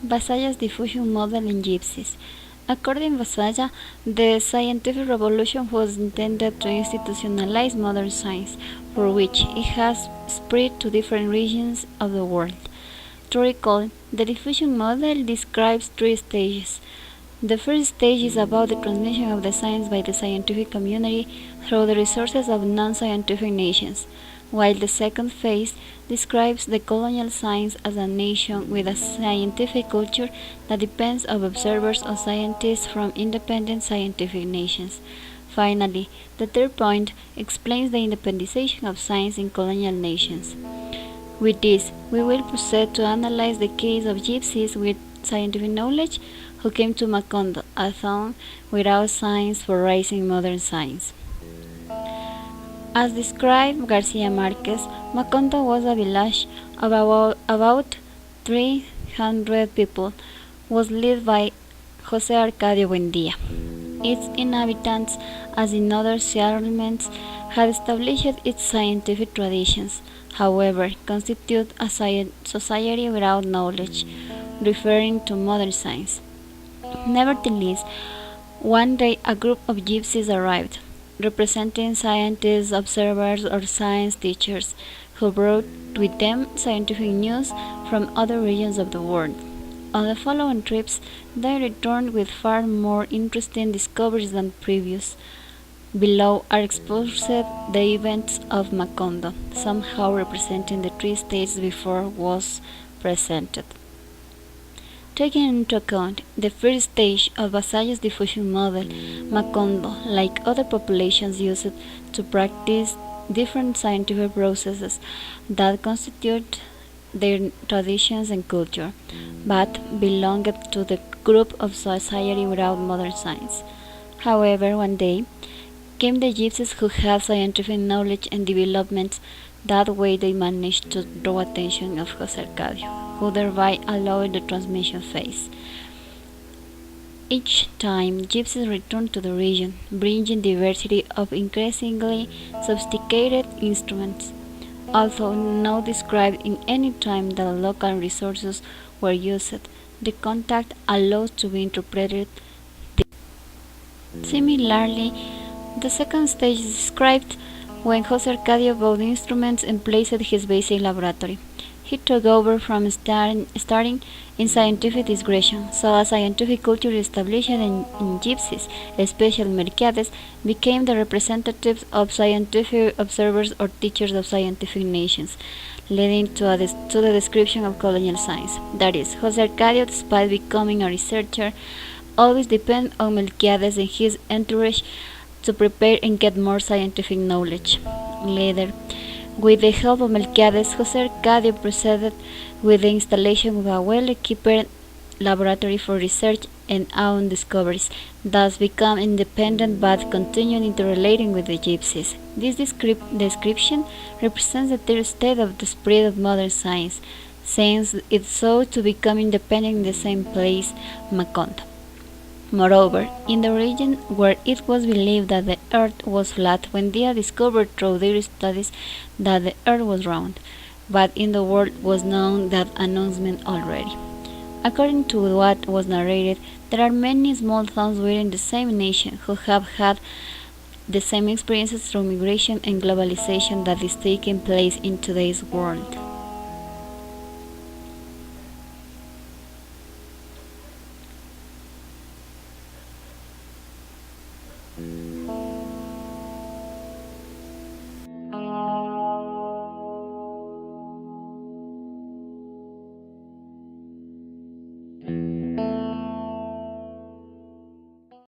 Vasalla's diffusion model in gypsies. According to Vasalla, the scientific revolution was intended to institutionalize modern science, for which it has spread to different regions of the world. To recall, the diffusion model describes three stages. The first stage is about the transmission of the science by the scientific community through the resources of non-scientific nations, while the second phase describes the colonial science as a nation with a scientific culture that depends on observers or scientists from independent scientific nations. Finally, the third point explains the independization of science in colonial nations. With this, we will proceed to analyze the case of gypsies with scientific knowledge who came to Macondo, a town without science for raising modern science. As described Garcia Marquez, Macondo was a village of about 300 people, was led by José Arcadio Buendía. Its inhabitants, as in other settlements, had established its scientific traditions, however, constitute a society without knowledge, referring to modern science. Nevertheless, one day a group of gypsies arrived, representing scientists, observers, or science teachers, who brought with them scientific news from other regions of the world. On the following trips, they returned with far more interesting discoveries than previous. Below are exposed the events of Macondo, somehow representing the three stages before was presented. Taking into account the first stage of Vasalla's diffusion model, Macondo, like other populations, used to practice different scientific processes that constitute their traditions and culture, but belonged to the group of society without modern science. However, one day came the gypsies who had scientific knowledge and developments. That way they managed to draw attention of José Arcadio, who thereby allowed the transmission phase. Each time, gypsies returned to the region, bringing diversity of increasingly sophisticated instruments. Although not described in any time that local resources were used, the contact allows to be interpreted. Similarly, the second stage is described when José Arcadio bought instruments and placed his basic laboratory. He took over from starting in scientific digression, so a scientific culture established in gypsies, especially Mercades, became the representatives of scientific observers or teachers of scientific nations, leading to the description of colonial science. That is, José Arcadio, despite becoming a researcher, always depended on Melquiades and his entourage to prepare and get more scientific knowledge. Later, with the help of Melquiades, José Arcadio proceeded with the installation of a well-equipped laboratory for research and own discoveries, thus become independent but continuing interrelating with the gypsies. This description represents the third state of the spread of modern science, since it sought to become independent in the same place, Macondo. Moreover, in the region where it was believed that the earth was flat, Buendía discovered through their studies that the earth was round, but in the world was known that announcement already. According to what was narrated, there are many small towns within the same nation who have had the same experiences through migration and globalization that is taking place in today's world.